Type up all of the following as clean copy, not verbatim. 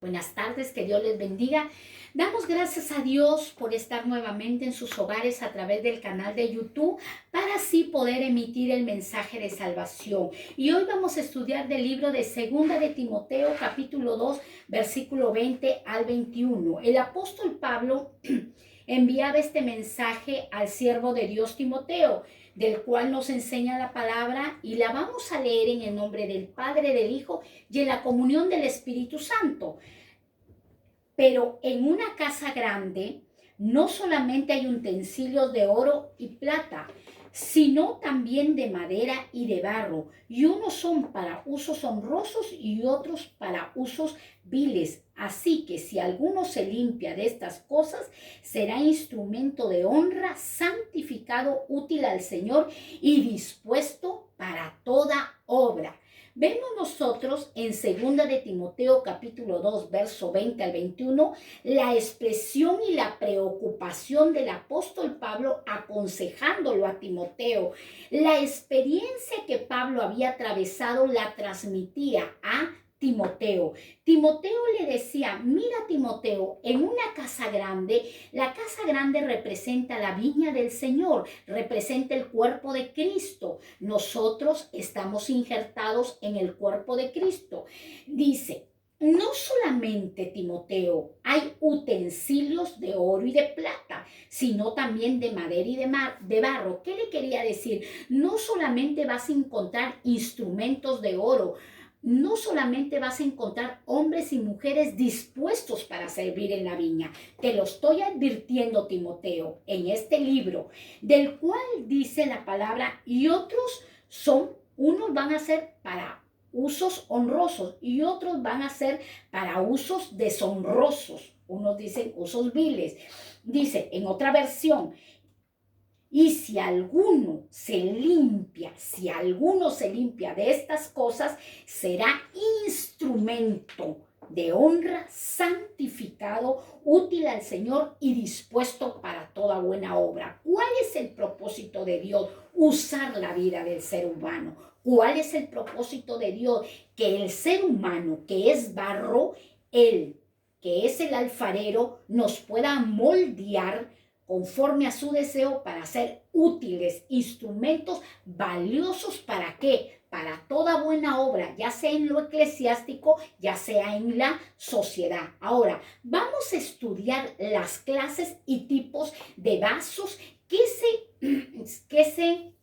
Buenas tardes, que Dios les bendiga. Damos gracias a Dios por estar nuevamente en sus hogares a través del canal de YouTube para así poder emitir el mensaje de salvación. Y hoy vamos a estudiar del libro de Segunda de Timoteo, capítulo 2, versículo 20 al 21. El apóstol Pablo enviaba este mensaje al siervo de Dios Timoteo, del cual nos enseña la palabra, y la vamos a leer en el nombre del Padre, del Hijo y en la comunión del Espíritu Santo. Pero en una casa grande no solamente hay utensilios de oro y plata, sino también de madera y de barro, y unos son para usos honrosos y otros para usos viles. Así que si alguno se limpia de estas cosas, será instrumento de honra, santificado, útil al Señor y dispuesto para toda obra. Vemos nosotros en 2 de Timoteo capítulo 2, verso 20 al 21, la expresión y la preocupación del apóstol Pablo aconsejándolo a Timoteo. La experiencia que Pablo había atravesado la transmitía a Timoteo. Timoteo le decía: mira, Timoteo, en una casa grande, la casa grande representa la viña del Señor, representa el cuerpo de Cristo. Nosotros estamos injertados en el cuerpo de Cristo. Dice: no solamente, Timoteo, hay utensilios de oro y de plata, sino también de madera y de barro. ¿Qué le quería decir? No solamente vas a encontrar instrumentos de oro, no solamente vas a encontrar hombres y mujeres dispuestos para servir en la viña. Te lo estoy advirtiendo, Timoteo, en este libro, del cual dice la palabra, y otros unos van a ser para usos honrosos y otros van a ser para usos deshonrosos. Unos dicen usos viles. Dice en otra versión: y si alguno se limpia de estas cosas, será instrumento de honra, santificado, útil al Señor y dispuesto para toda buena obra. ¿Cuál es el propósito de Dios? Usar la vida del ser humano. ¿Cuál es el propósito de Dios? Que el ser humano, que es barro, él, que es el alfarero, nos pueda moldear conforme a su deseo para ser útiles, instrumentos valiosos. ¿Para qué? Para toda buena obra, ya sea en lo eclesiástico, ya sea en la sociedad. Ahora, vamos a estudiar las clases y tipos de vasos que se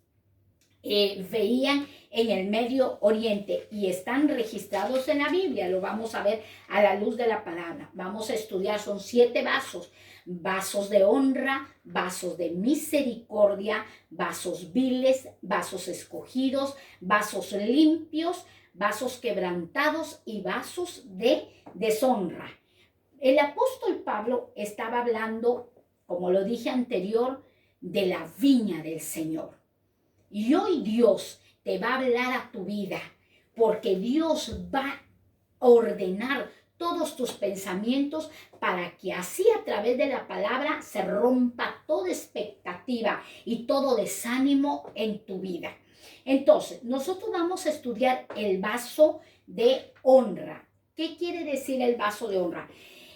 veían en el Medio Oriente y están registrados en la Biblia. Lo vamos a ver a la luz de la palabra. Vamos a estudiar, son 7 vasos: vasos de honra, vasos de misericordia, vasos viles, vasos escogidos, vasos limpios, vasos quebrantados y vasos de deshonra. El apóstol Pablo estaba hablando, como lo dije anterior, de la viña del Señor. Y hoy Dios te va a hablar a tu vida, porque Dios va a ordenar todos tus pensamientos para que así, a través de la palabra, se rompa toda expectativa y todo desánimo en tu vida. Entonces, nosotros vamos a estudiar el vaso de honra. ¿Qué quiere decir el vaso de honra?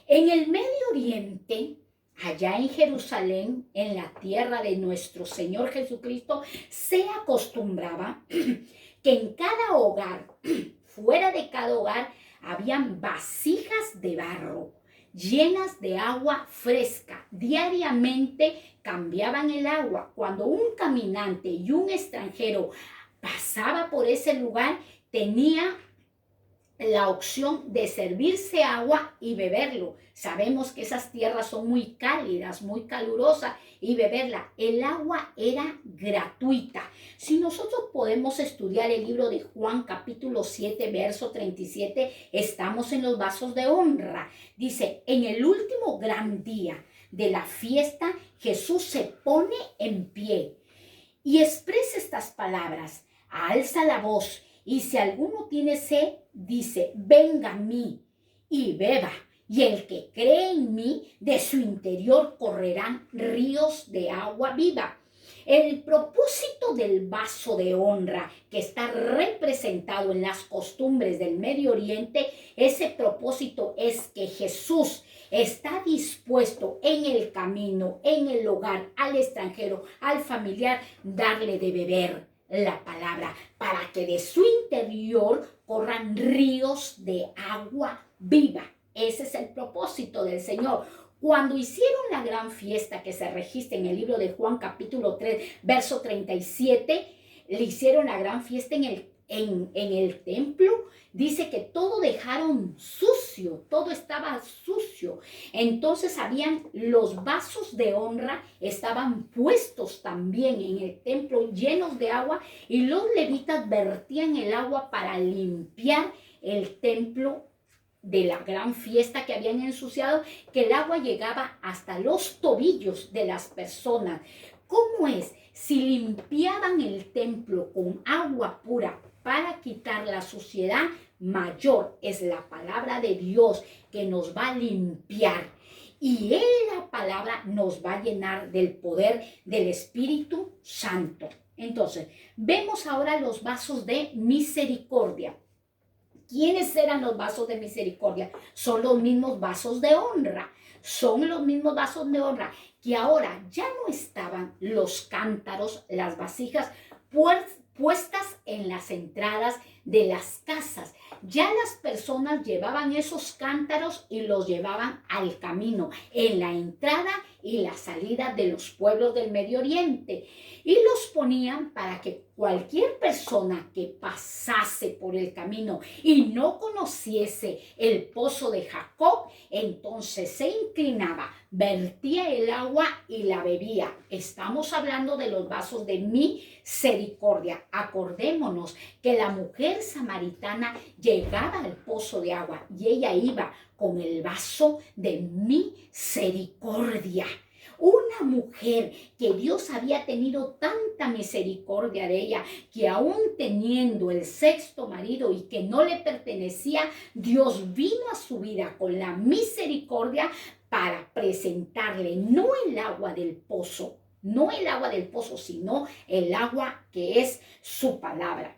En el Medio Oriente, allá en Jerusalén, en la tierra de nuestro Señor Jesucristo, se acostumbraba que en cada hogar, fuera de cada hogar, habían vasijas de barro llenas de agua fresca. Diariamente cambiaban el agua. Cuando un caminante y un extranjero pasaba por ese lugar, tenía la opción de servirse agua y beberlo. Sabemos que esas tierras son muy cálidas, muy calurosas, y beberla. El agua era gratuita. Si nosotros podemos estudiar el libro de Juan capítulo 7, verso 37, estamos en los vasos de honra. Dice: en el último gran día de la fiesta, Jesús se pone en pie y expresa estas palabras: alza la voz, y si alguno tiene sed, dice: venga a mí y beba. Y el que cree en mí, de su interior correrán ríos de agua viva. El propósito del vaso de honra que está representado en las costumbres del Medio Oriente, ese propósito es que Jesús está dispuesto en el camino, en el hogar, al extranjero, al familiar, darle de beber la palabra para que de su interior corran ríos de agua viva. Ese es el propósito del Señor. Cuando hicieron la gran fiesta que se registra en el libro de Juan capítulo 3, verso 37, le hicieron la gran fiesta en el templo. Dice que todo dejaron sucio, todo estaba sucio. Entonces habían los vasos de honra, estaban puestos también en el templo llenos de agua y los levitas vertían el agua para limpiar el templo de la gran fiesta que habían ensuciado, que el agua llegaba hasta los tobillos de las personas. ¿Cómo es? Si limpiaban el templo con agua pura para quitar la suciedad, mayor es la palabra de Dios que nos va a limpiar. Y la palabra nos va a llenar del poder del Espíritu Santo. Entonces, vemos ahora los vasos de misericordia. ¿Quiénes eran los vasos de misericordia? Son los mismos vasos de honra. Son los mismos vasos de honra que ahora ya no estaban los cántaros, las vasijas puestas en las entradas de las casas. Ya las personas llevaban esos cántaros y los llevaban al camino, en la entrada y la salida de los pueblos del Medio Oriente. Y los ponían para que cualquier persona que pasase por el camino y no conociese el pozo de Jacob, entonces se inclinaba, vertía el agua y la bebía. Estamos hablando de los vasos de misericordia. Acordémonos que la mujer samaritana llegaba al pozo de agua y ella iba con el vaso de misericordia. Una mujer que Dios había tenido tanta misericordia de ella, que aún teniendo el sexto marido y que no le pertenecía, Dios vino a su vida con la misericordia para presentarle no el agua del pozo, sino el agua que es su palabra.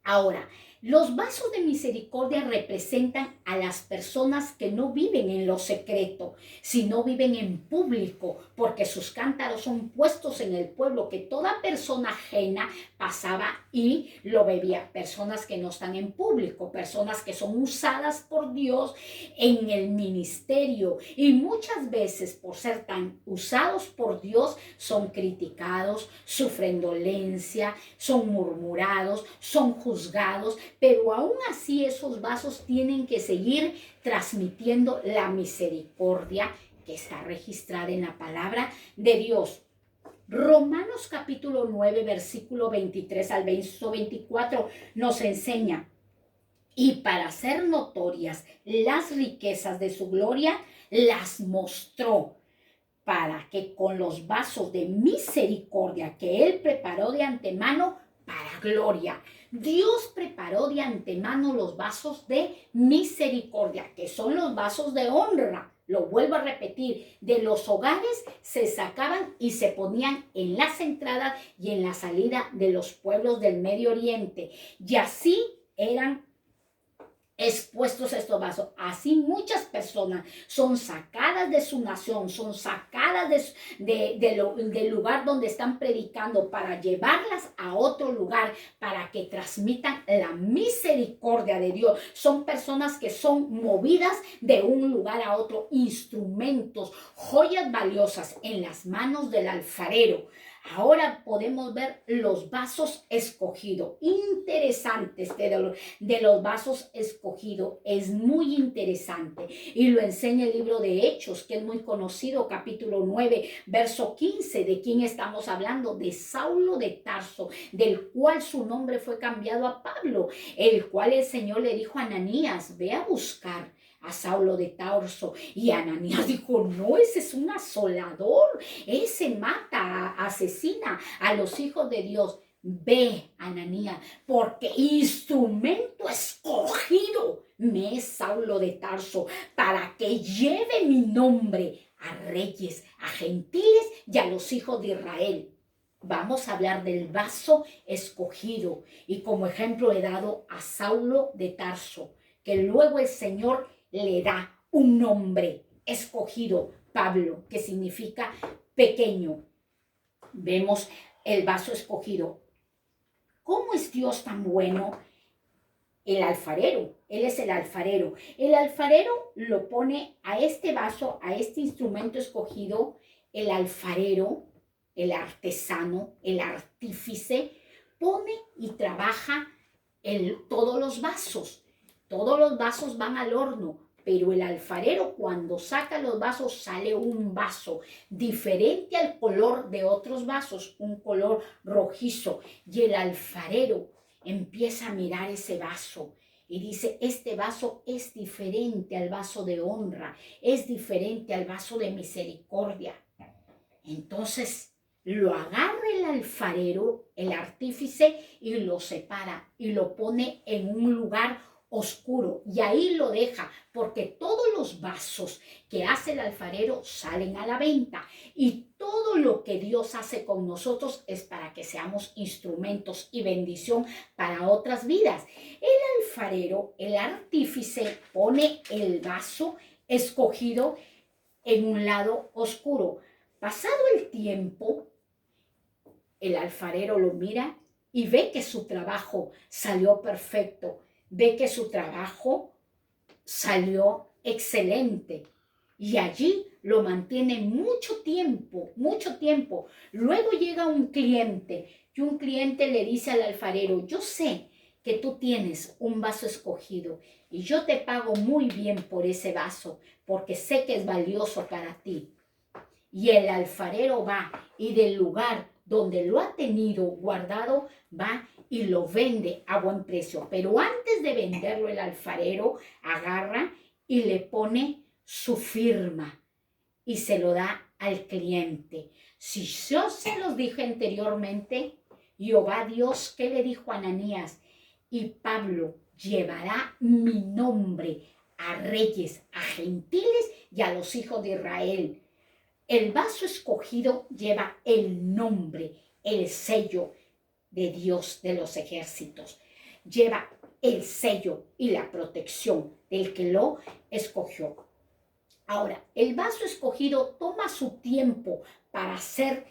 Ahora, los vasos de misericordia representan a las personas que no viven en lo secreto, sino viven en público, porque sus cántaros son puestos en el pueblo, que toda persona ajena pasaba y lo bebía. Personas que no están en público, personas que son usadas por Dios en el ministerio y muchas veces por ser tan usados por Dios son criticados, sufren dolencia, son murmurados, son juzgados, pero aún así esos vasos tienen que seguir transmitiendo la misericordia que está registrada en la palabra de Dios. Romanos capítulo 9, versículo 23 al verso 24 nos enseña: y para hacer notorias las riquezas de su gloria, las mostró, para que con los vasos de misericordia que Él preparó de antemano para gloria. Dios preparó de antemano los vasos de misericordia, que son los vasos de honra. Lo vuelvo a repetir, de los hogares se sacaban y se ponían en las entradas y en la salida de los pueblos del Medio Oriente. Y así eran expuestos estos vasos. Así muchas personas son sacadas de su nación, son sacadas del lugar donde están predicando para llevarlas a otro lugar, para que transmitan la misericordia de Dios. Son personas que son movidas de un lugar a otro, instrumentos, joyas valiosas en las manos del alfarero. Ahora podemos ver los vasos escogidos, interesantes de los vasos escogidos. Es muy interesante y lo enseña el libro de Hechos, que es muy conocido, capítulo 9, verso 15. ¿De quién estamos hablando? De Saulo de Tarso, del cual su nombre fue cambiado a Pablo, el cual el Señor le dijo a Ananías: ve a buscar a Saulo de Tarso. Y Ananías dijo: no, ese es un asolador, ese mata, asesina a los hijos de Dios. Ve, Ananías, porque instrumento escogido me es Saulo de Tarso para que lleve mi nombre a reyes, a gentiles y a los hijos de Israel. vamos a hablar del vaso escogido. Y como ejemplo he dado a Saulo de Tarso, que luego el Señor le da un nombre escogido, Pablo, que significa pequeño. Vemos el vaso escogido. ¿Cómo es Dios tan bueno? El alfarero, Él es el alfarero. El alfarero lo pone a este vaso, a este instrumento escogido, el alfarero, el artesano, el artífice, pone y trabaja todos los vasos. Todos los vasos van al horno, pero el alfarero cuando saca los vasos sale un vaso diferente al color de otros vasos, un color rojizo. Y el alfarero empieza a mirar ese vaso y dice, este vaso es diferente al vaso de honra, es diferente al vaso de misericordia. Entonces lo agarra el alfarero, el artífice, y lo separa y lo pone en un lugar oscuro y ahí lo deja, porque todos los vasos que hace el alfarero salen a la venta y todo lo que Dios hace con nosotros es para que seamos instrumentos y bendición para otras vidas. El alfarero, el artífice, pone el vaso escogido en un lado oscuro. Pasado el tiempo, el alfarero lo mira y ve que su trabajo salió perfecto, ve que su trabajo salió excelente y allí lo mantiene mucho tiempo, mucho tiempo. Luego llega un cliente y un cliente le dice al alfarero, yo sé que tú tienes un vaso escogido y yo te pago muy bien por ese vaso porque sé que es valioso para ti. Y el alfarero va y del lugar donde lo ha tenido guardado, va y lo vende a buen precio. Pero antes de venderlo, el alfarero agarra y le pone su firma y se lo da al cliente. Si yo se los dije anteriormente, Jehová Dios, ¿qué le dijo a Ananías? Y Pablo llevará mi nombre a reyes, a gentiles y a los hijos de Israel. El vaso escogido lleva el nombre, el sello de Dios de los ejércitos. Lleva el sello y la protección del que lo escogió. Ahora, el vaso escogido toma su tiempo para ser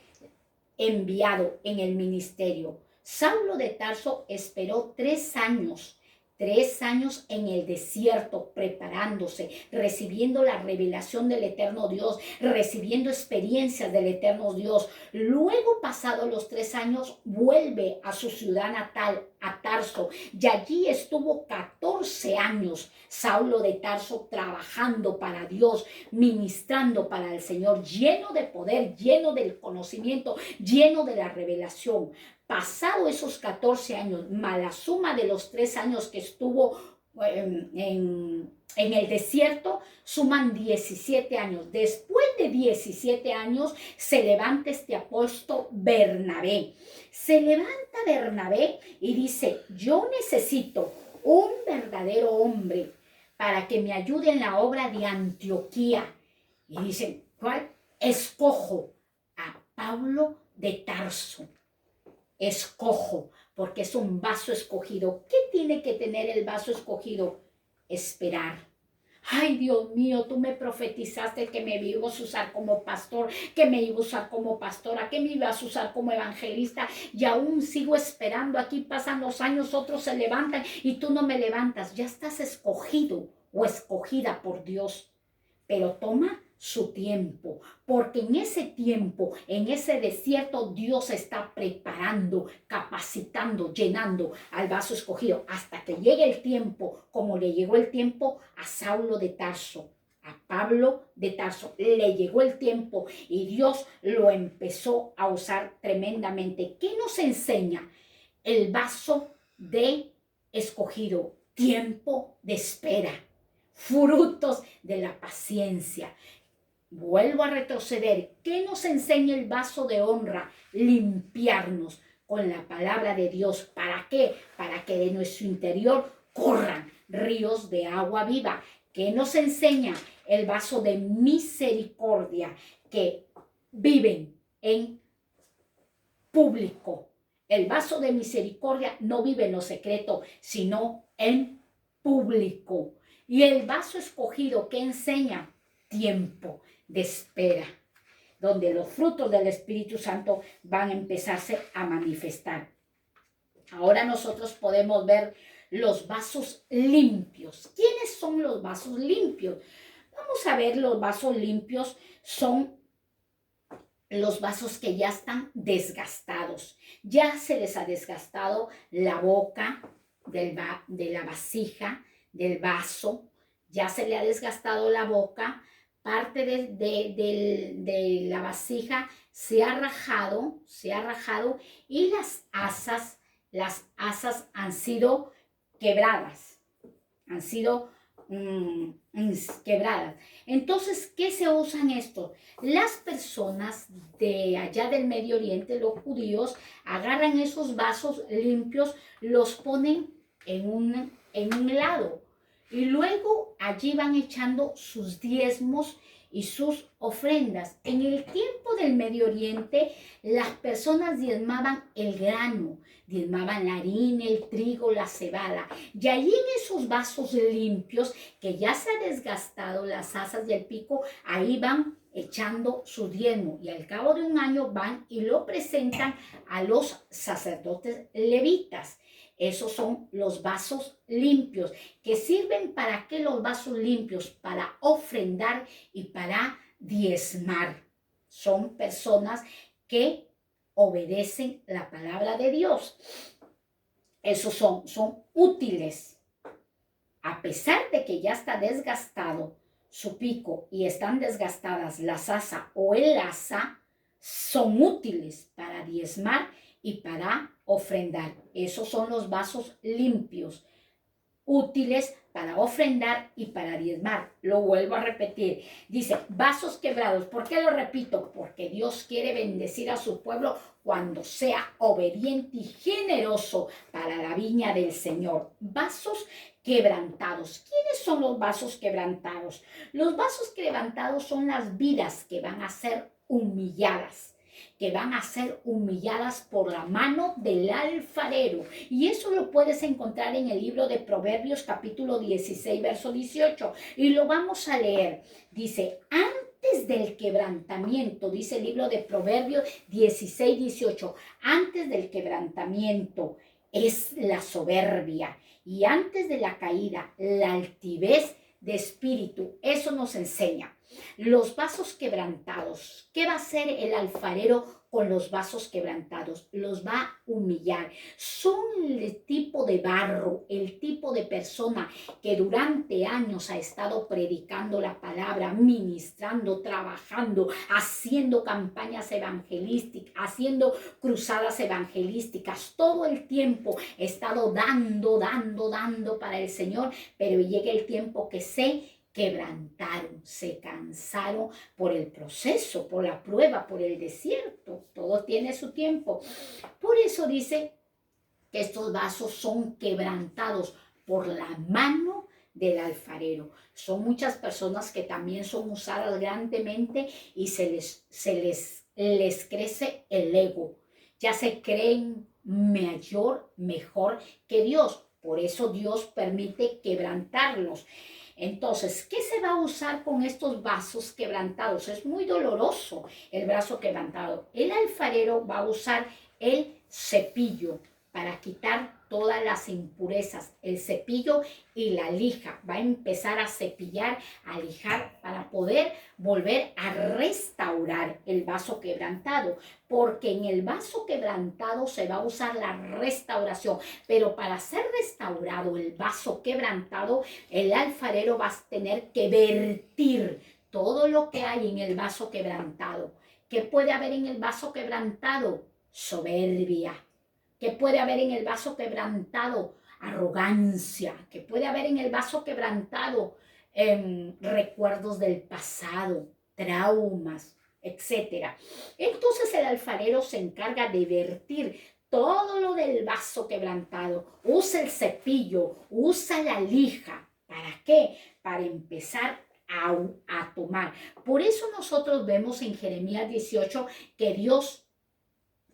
enviado en el ministerio. Saulo de Tarso esperó 3 años. 3 años en el desierto preparándose, recibiendo la revelación del eterno Dios, recibiendo experiencias del eterno Dios. Luego, pasados los 3 años, vuelve a su ciudad natal, a Tarso, y allí estuvo 14 años Saulo de Tarso trabajando para Dios, ministrando para el Señor, lleno de poder, lleno del conocimiento, lleno de la revelación. Pasado esos 14 años, más la suma de los 3 años que estuvo en el desierto, suman 17 años. Después de 17 años se levanta este apóstol Bernabé. Se levanta Bernabé y dice, yo necesito un verdadero hombre para que me ayude en la obra de Antioquía. Y dicen, ¿cuál? Escojo a Pablo de Tarso. Escojo, porque es un vaso escogido. ¿Qué tiene que tener el vaso escogido? Esperar. Ay, Dios mío, tú me profetizaste que me ibas a usar como pastor, que me ibas a usar como pastora, que me ibas a usar como evangelista y aún sigo esperando. Aquí pasan los años, otros se levantan y tú no me levantas. Ya estás escogido o escogida por Dios, pero toma su tiempo, porque en ese tiempo, en ese desierto, Dios está preparando, capacitando, llenando al vaso escogido hasta que llegue el tiempo, como le llegó el tiempo a Saulo de Tarso, a Pablo de Tarso, le llegó el tiempo y Dios lo empezó a usar tremendamente. ¿Qué nos enseña el vaso de escogido? Tiempo de espera, frutos de la paciencia. Vuelvo a retroceder. ¿Qué nos enseña el vaso de honra? Limpiarnos con la palabra de Dios. ¿Para qué? Para que de nuestro interior corran ríos de agua viva. ¿Qué nos enseña el vaso de misericordia? Que viven en público. El vaso de misericordia no vive en lo secreto, sino en público. Y el vaso escogido, ¿qué enseña? Tiempo de espera, donde los frutos del Espíritu Santo van a empezarse a manifestar. Ahora nosotros podemos ver los vasos limpios. ¿Quiénes son los vasos limpios? Vamos a ver, los vasos limpios son los vasos que ya están desgastados. Ya se les ha desgastado la boca de la vasija, del vaso. Ya se le ha desgastado la boca. Parte de la vasija se ha rajado y las asas han sido quebradas. Han sido quebradas. Entonces, ¿qué se usan estos? Las personas de allá del Medio Oriente, los judíos, agarran esos vasos limpios, los ponen en un lado y luego allí van echando sus diezmos y sus ofrendas. En el tiempo del Medio Oriente, las personas diezmaban el grano, diezmaban la harina, el trigo, la cebada. Y allí en esos vasos limpios, que ya se ha desgastado las asas y el pico, ahí van echando su diezmo. Y al cabo de un año van y lo presentan a los sacerdotes levitas. Esos son los vasos limpios. ¿Que sirven para qué los vasos limpios? Para ofrendar y para diezmar. Son personas que obedecen la palabra de Dios. Esos son útiles. A pesar de que ya está desgastado su pico y están desgastadas las asas o el asa, son útiles para diezmar y para ofrendar. Esos son los vasos limpios, útiles para ofrendar y para diezmar. Lo vuelvo a repetir. Dice, vasos quebrados. ¿Por qué lo repito? Porque Dios quiere bendecir a su pueblo cuando sea obediente y generoso para la viña del Señor. Vasos quebrantados. ¿Quiénes son los vasos quebrantados? Los vasos quebrantados son las vidas que van a ser humilladas, que van a ser humilladas por la mano del alfarero. Y eso lo puedes encontrar en el libro de Proverbios capítulo 16, verso 18. Y lo vamos a leer. Dice, antes del quebrantamiento, dice el libro de Proverbios 16, 18, antes del quebrantamiento es la soberbia y antes de la caída, la altivez de espíritu. Eso nos enseña. Los vasos quebrantados. ¿Qué va a hacer el alfarero con los vasos quebrantados? Los va a humillar. Son el tipo de barro, el tipo de persona que durante años ha estado predicando la palabra, ministrando, trabajando, haciendo campañas evangelísticas, haciendo cruzadas evangelísticas. Todo el tiempo ha estado dando para el Señor, pero llega el tiempo que se quebrantaron, se cansaron por el proceso, por la prueba, por el desierto. Todo tiene su tiempo. Por eso dice que estos vasos son quebrantados por la mano del alfarero. Son muchas personas que también son usadas grandemente y les crece el ego. Ya se creen mejor que Dios. Por eso Dios permite quebrantarlos. Entonces, ¿qué se va a usar con estos vasos quebrantados? Es muy doloroso el brazo quebrantado. El alfarero va a usar el cepillo para quitar todas las impurezas, el cepillo y la lija. Va a empezar a cepillar, a lijar para poder volver a restaurar el vaso quebrantado, porque en el vaso quebrantado se va a usar la restauración, pero para ser restaurado el vaso quebrantado, el alfarero va a tener que vertir todo lo que hay en el vaso quebrantado. ¿Qué puede haber en el vaso quebrantado? Soberbia. ¿Qué puede haber en el vaso quebrantado? Arrogancia. ¿Qué puede haber en el vaso quebrantado? Recuerdos del pasado, traumas, etc. Entonces el alfarero se encarga de vertir todo lo del vaso quebrantado. Usa el cepillo, usa la lija. ¿Para qué? Para empezar a tomar. Por eso nosotros vemos en Jeremías 18 que Dios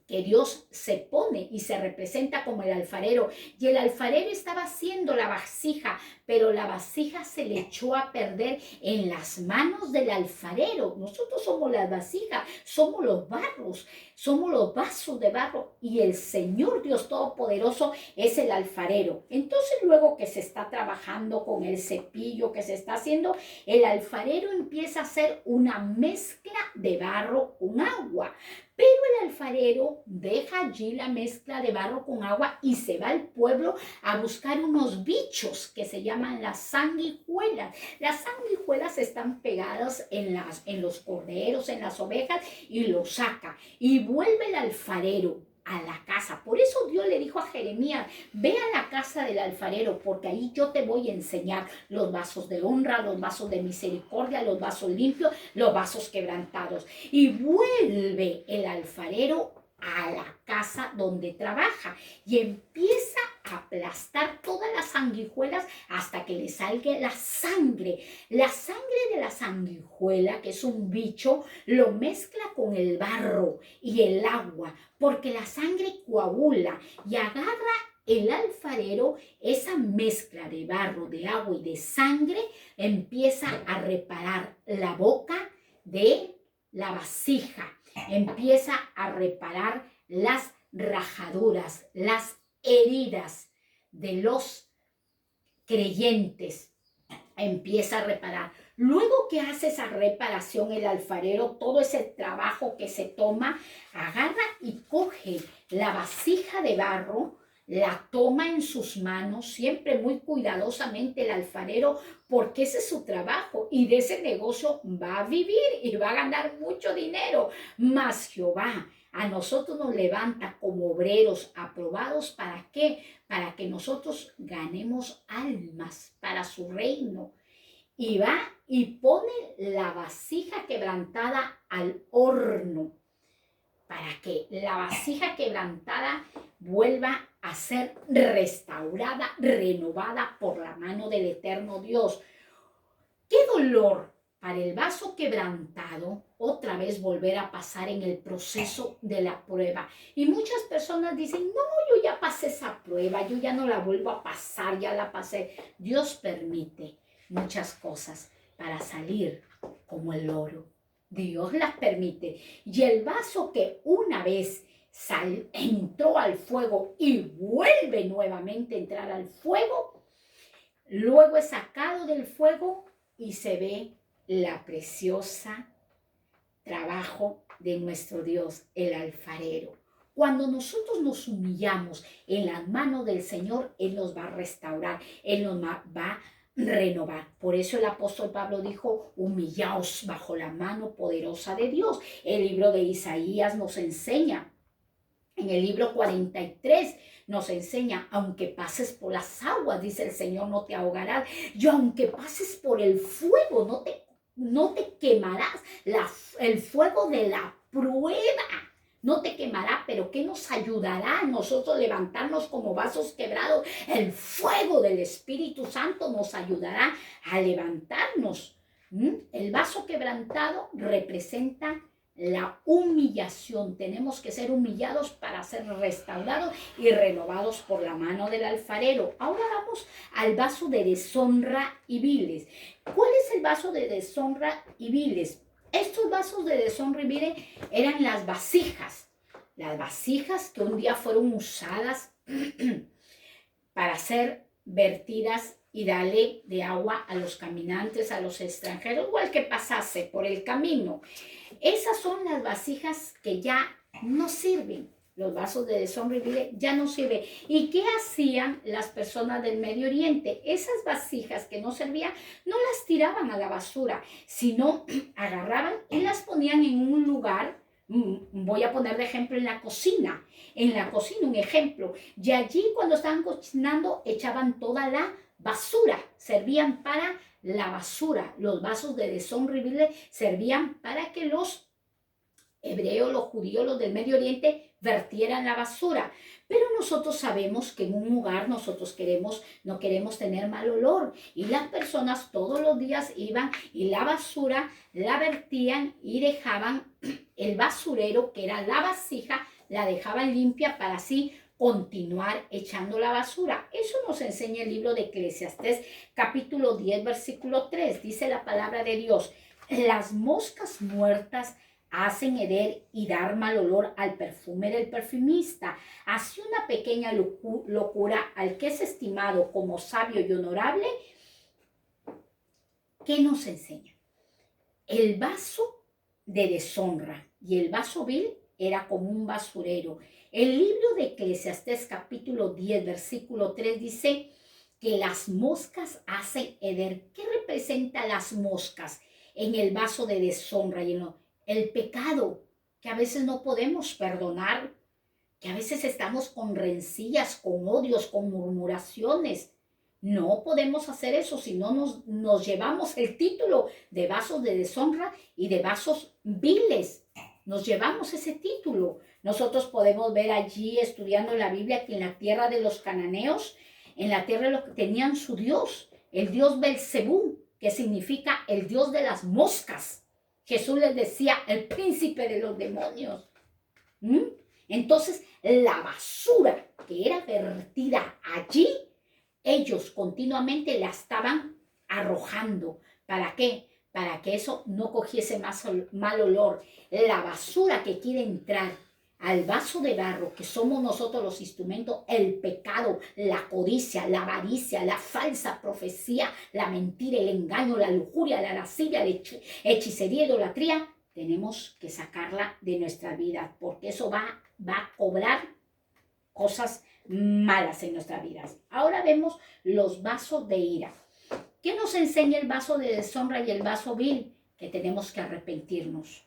que Dios se pone y se representa como el alfarero. Y el alfarero estaba haciendo la vasija, pero la vasija se le echó a perder en las manos del alfarero. Nosotros somos las vasijas, somos los barros, somos los vasos de barro y el Señor Dios Todopoderoso es el alfarero. Entonces luego que se está trabajando con el cepillo que se está haciendo, el alfarero empieza a hacer una mezcla de barro con agua. Pero el alfarero deja allí la mezcla de barro con agua y se va al pueblo a buscar unos bichos que se llaman las sanguijuelas. Las sanguijuelas están pegadas en los corderos, en las ovejas, y los saca. Y vuelve el alfarero a la casa. Por eso Dios le dijo a Jeremías, ve a la casa del alfarero, porque ahí yo te voy a enseñar los vasos de honra, los vasos de misericordia, los vasos limpios, los vasos quebrantados. Y vuelve el alfarero a la casa donde trabaja y empieza a aplastar todas las sanguijuelas hasta que le salga la sangre. La sangre de la sanguijuela, que es un bicho, lo mezcla con el barro y el agua, porque la sangre coagula y agarra el alfarero esa mezcla de barro, de agua y de sangre, empieza a reparar la boca de la vasija, empieza a reparar las rajaduras, las heridas de los creyentes, empieza a reparar. Luego que hace esa reparación el alfarero, todo ese trabajo que se toma, agarra y coge la vasija de barro, la toma en sus manos, siempre muy cuidadosamente el alfarero, porque ese es su trabajo y de ese negocio va a vivir y va a ganar mucho dinero. Mas Jehová a nosotros nos levanta como obreros aprobados. ¿Para qué? Para que nosotros ganemos almas para su reino. Y va y pone la vasija quebrantada al horno, para que la vasija quebrantada vuelva a ser restaurada, renovada por la mano del eterno Dios. ¡Qué dolor para el vaso quebrantado otra vez volver a pasar en el proceso de la prueba! Y muchas personas dicen, no, yo ya pasé esa prueba, yo ya no la vuelvo a pasar, ya la pasé. Dios permite muchas cosas para salir como el oro. Dios las permite. Y el vaso que una vez entró al fuego y vuelve nuevamente a entrar al fuego, luego es sacado del fuego y se ve la preciosa trabajo de nuestro Dios, el alfarero. Cuando nosotros nos humillamos en las manos del Señor, Él nos va a restaurar, Él nos va a renovar. Por eso el apóstol Pablo dijo, humillaos bajo la mano poderosa de Dios. El libro de Isaías nos enseña, en el libro 43 nos enseña, aunque pases por las aguas, dice el Señor, no te ahogarás. Y aunque pases por el fuego, no te quemarás. El fuego de la prueba no te quemará, pero ¿qué nos ayudará a nosotros levantarnos como vasos quebrados? El fuego del Espíritu Santo nos ayudará a levantarnos. El vaso quebrantado representa la humillación. Tenemos que ser humillados para ser restaurados y renovados por la mano del alfarero. Ahora vamos al vaso de deshonra y viles. ¿Cuál es el vaso de deshonra y viles? Estos vasos de deshonra y viles eran las vasijas que un día fueron usadas para ser vertidas y darle de agua a los caminantes, a los extranjeros o al que pasase por el camino. Esas son las vasijas que ya no sirven. Los vasos de deshonra y viles ya no sirven. ¿Y qué hacían las personas del Medio Oriente? Esas vasijas que no servían, no las tiraban a la basura, sino agarraban y las ponían en un lugar. Voy a poner de ejemplo en la cocina. En la cocina, un ejemplo. Y allí cuando estaban cocinando, echaban toda la basura. Servían para la basura. Los vasos de deshonra y viles servían para que los hebreos, los judíos, los del Medio Oriente vertieran la basura. Pero nosotros sabemos que en un lugar nosotros no queremos tener mal olor. Y las personas todos los días iban y la basura la vertían y dejaban el basurero, que era la vasija, la dejaban limpia para así continuar echando la basura. Eso nos enseña el libro de Eclesiastés, capítulo 10, versículo 3. Dice la palabra de Dios: las moscas muertas hacen heder y dar mal olor al perfume del perfumista. Así una pequeña locura al que es estimado como sabio y honorable. ¿Qué nos enseña? El vaso de deshonra y el vaso vil era como un basurero. El libro de Eclesiastés capítulo 10 versículo 3 dice que las moscas hacen heder. ¿Qué representa las moscas en el vaso de deshonra? Y el pecado que a veces no podemos perdonar, que a veces estamos con rencillas, con odios, con murmuraciones. No podemos hacer eso si no nos llevamos el título de vasos de deshonra y de vasos viles. Nos llevamos ese título. Nosotros podemos ver allí estudiando la Biblia que en la tierra de los cananeos, en la tierra lo que tenían su dios, el dios Belcebú, que significa el dios de las moscas. Jesús les decía el príncipe de los demonios. Entonces la basura que era vertida allí, ellos continuamente la estaban arrojando. ¿Para qué? Para que eso no cogiese más mal olor. La basura que quiere entrar al vaso de barro, que somos nosotros los instrumentos, el pecado, la codicia, la avaricia, la falsa profecía, la mentira, el engaño, la lujuria, la lascivia, la hechicería, idolatría, tenemos que sacarla de nuestra vida, porque eso va a cobrar cosas malas en nuestras vidas. Ahora vemos los vasos de ira. ¿Qué nos enseña el vaso de deshonra y el vaso vil? Que tenemos que arrepentirnos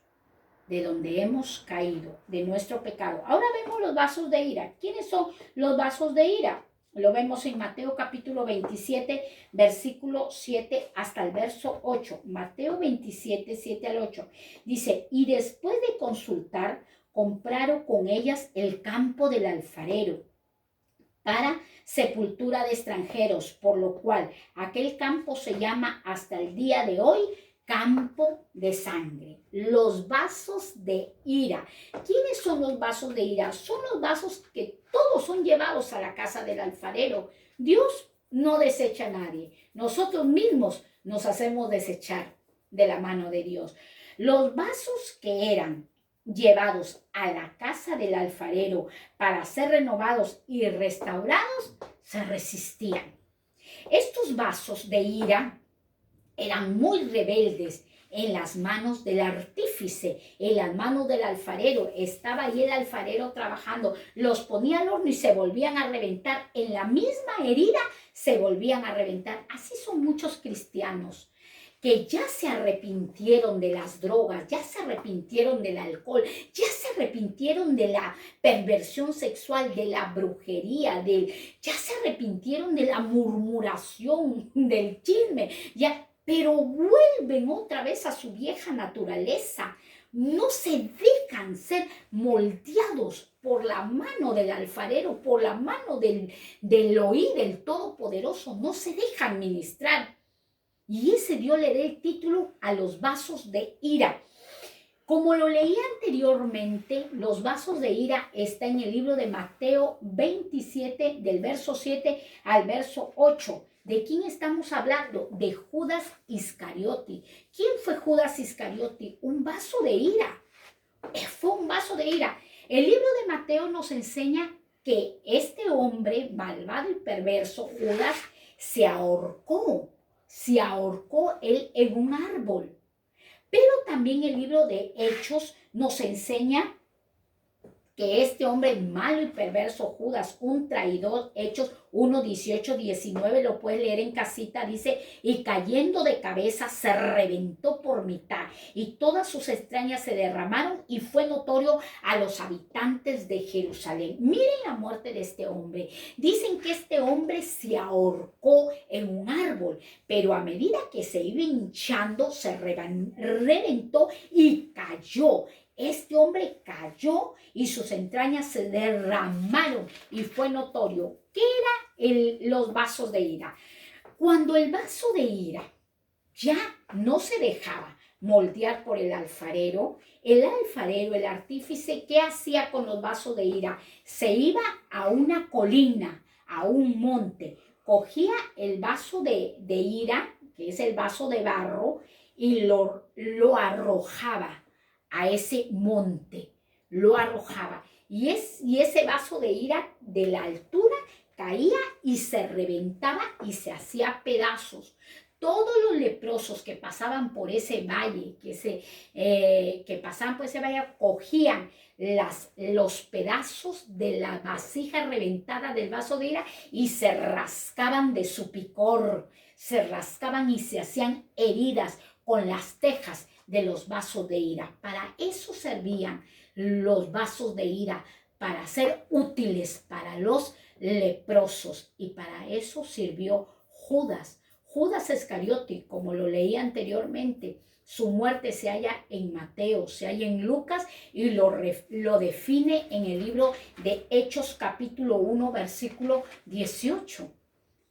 de donde hemos caído, de nuestro pecado. Ahora vemos los vasos de ira. ¿Quiénes son los vasos de ira? Lo vemos en Mateo capítulo 27, versículo 7 hasta el verso 8. Mateo 27, 7 al 8. Dice: y después de consultar, compraron con ellas el campo del alfarero para sepultura de extranjeros, por lo cual aquel campo se llama hasta el día de hoy campo de sangre. Los vasos de ira. ¿Quiénes son los vasos de ira? Son los vasos que todos son llevados a la casa del alfarero. Dios no desecha a nadie. Nosotros mismos nos hacemos desechar de la mano de Dios. Los vasos que eran llevados a la casa del alfarero para ser renovados y restaurados, se resistían. Estos vasos de ira eran muy rebeldes en las manos del artífice, en las manos del alfarero. Estaba ahí el alfarero trabajando, los ponía al horno y se volvían a reventar. En la misma herida se volvían a reventar. Así son muchos cristianos que ya se arrepintieron de las drogas, ya se arrepintieron del alcohol, ya se arrepintieron de la perversión sexual, de la brujería, ya se arrepintieron de la murmuración, del chisme, pero vuelven otra vez a su vieja naturaleza. No se dejan ser moldeados por la mano del alfarero, por la mano del oír del Todopoderoso. No se dejan ministrar. Y ese Dios le da el título a los vasos de ira. Como lo leí anteriormente, los vasos de ira está en el libro de Mateo 27, del verso 7 al verso 8. ¿De quién estamos hablando? De Judas Iscariote. ¿Quién fue Judas Iscariote? Un vaso de ira. Fue un vaso de ira. El libro de Mateo nos enseña que este hombre malvado y perverso, Judas, se ahorcó él en un árbol. Pero también el libro de Hechos nos enseña que este hombre malo y perverso, Judas, un traidor, Hechos 1, 18, 19, lo puedes leer en casita, dice: y cayendo de cabeza se reventó por mitad y todas sus entrañas se derramaron y fue notorio a los habitantes de Jerusalén. Miren la muerte de este hombre. Dicen que este hombre se ahorcó en un árbol, pero a medida que se iba hinchando se reventó y cayó. Este hombre cayó y sus entrañas se derramaron y fue notorio. ¿Qué eran los vasos de ira? Cuando el vaso de ira ya no se dejaba moldear por el alfarero, el artífice, ¿qué hacía con los vasos de ira? Se iba a una colina, a un monte, cogía el vaso de ira, que es el vaso de barro, y lo arrojaba a ese monte, lo arrojaba. Y ese vaso de ira de la altura caía y se reventaba y se hacía pedazos. Todos los leprosos que pasaban por ese valle, que pasaban por ese valle, cogían los pedazos de la vasija reventada del vaso de ira y se rascaban de su picor, se rascaban y se hacían heridas con las tejas de los vasos de ira. Para eso servían los vasos de ira, para ser útiles para los leprosos, y para eso sirvió Judas. Judas Iscariote, como lo leí anteriormente, su muerte se halla en Mateo, se halla en Lucas y lo define en el libro de Hechos capítulo 1 versículo 18.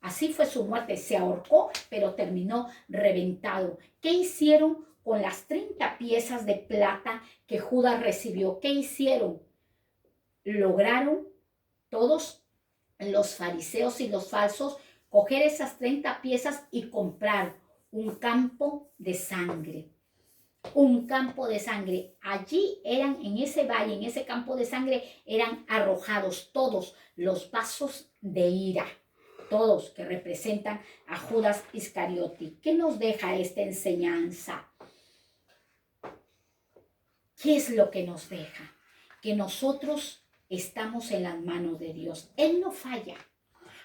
Así fue su muerte, se ahorcó, pero terminó reventado. ¿Qué hicieron con las 30 piezas de plata que Judas recibió? ¿Qué hicieron? Lograron todos los fariseos y los falsos coger esas 30 piezas y comprar un campo de sangre. Un campo de sangre. Allí eran, en ese valle, en ese campo de sangre, eran arrojados todos los vasos de ira. Todos que representan a Judas Iscariote. ¿Qué nos deja esta enseñanza? ¿Qué es lo que nos deja? Que nosotros estamos en las manos de Dios. Él no falla.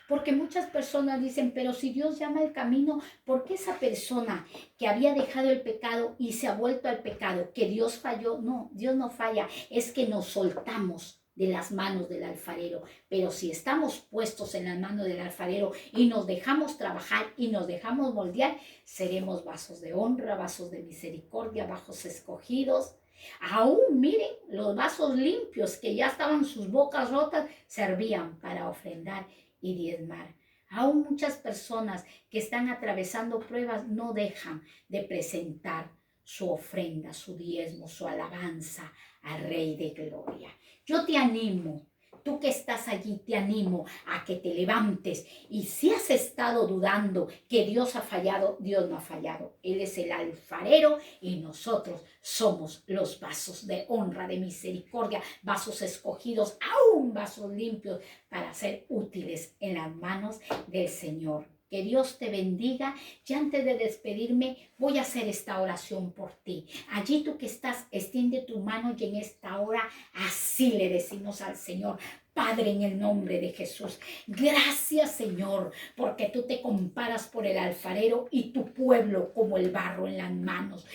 Porque muchas personas dicen, pero si Dios llama el camino, ¿por qué esa persona que había dejado el pecado y se ha vuelto al pecado, que Dios falló? No, Dios no falla, es que nos soltamos de las manos del alfarero. Pero si estamos puestos en las manos del alfarero y nos dejamos trabajar y nos dejamos moldear, seremos vasos de honra, vasos de misericordia, vasos escogidos. Aún miren, los vasos limpios que ya estaban sus bocas rotas servían para ofrendar y diezmar. Aún muchas personas que están atravesando pruebas no dejan de presentar su ofrenda, su diezmo, su alabanza al Rey de Gloria. Yo te animo, tú que estás allí, te animo a que te levantes, y si has estado dudando que Dios ha fallado, Dios no ha fallado. Él es el alfarero y nosotros somos los vasos de honra, de misericordia, vasos escogidos, aún vasos limpios para ser útiles en las manos del Señor. Que Dios te bendiga. Y antes de despedirme, voy a hacer esta oración por ti. Allí tú que estás, extiende tu mano, y en esta hora así le decimos al Señor: Padre, en el nombre de Jesús, gracias, Señor, porque tú te comparas por el alfarero y tu pueblo como el barro en las manos.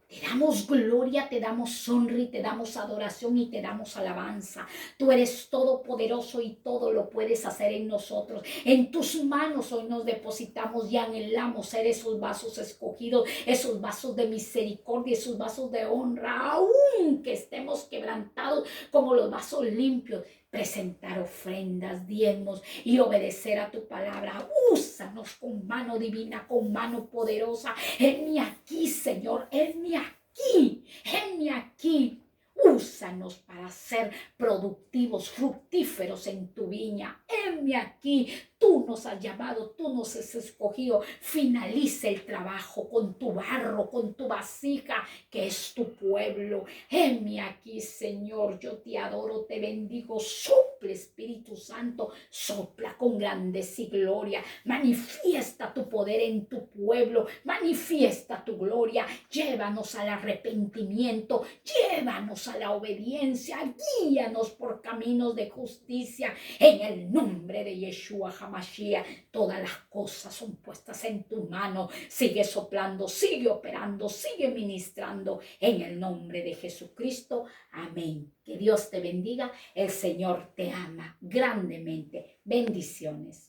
Te damos gloria, te damos honra y te damos adoración y te damos alabanza. Tú eres todopoderoso y todo lo puedes hacer en nosotros. En tus manos hoy nos depositamos y anhelamos ser esos vasos escogidos, esos vasos de misericordia, esos vasos de honra, aunque estemos quebrantados como los vasos limpios. Presentar ofrendas, diezmos y obedecer a tu palabra. Úsanos con mano divina, con mano poderosa. Heme aquí, Señor, heme aquí, heme aquí. Úsanos para ser productivos, fructíferos en tu viña. Heme aquí. Tú nos has llamado, tú nos has escogido. Finaliza el trabajo con tu barro, con tu vasija, que es tu pueblo. Heme aquí, Señor. Yo te adoro, te bendigo. Sople, Espíritu Santo, sopla con grandeza y gloria. Manifiesta tu poder en tu pueblo. Manifiesta tu gloria. Llévanos al arrepentimiento. Llévanos a la obediencia. Guíanos por caminos de justicia. En el nombre de Yeshua HaMashiach, todas las cosas son puestas en tu mano. Sigue soplando, sigue operando, sigue ministrando. En el nombre de Jesucristo. Amén. Que Dios te bendiga. El Señor te ama grandemente. Bendiciones.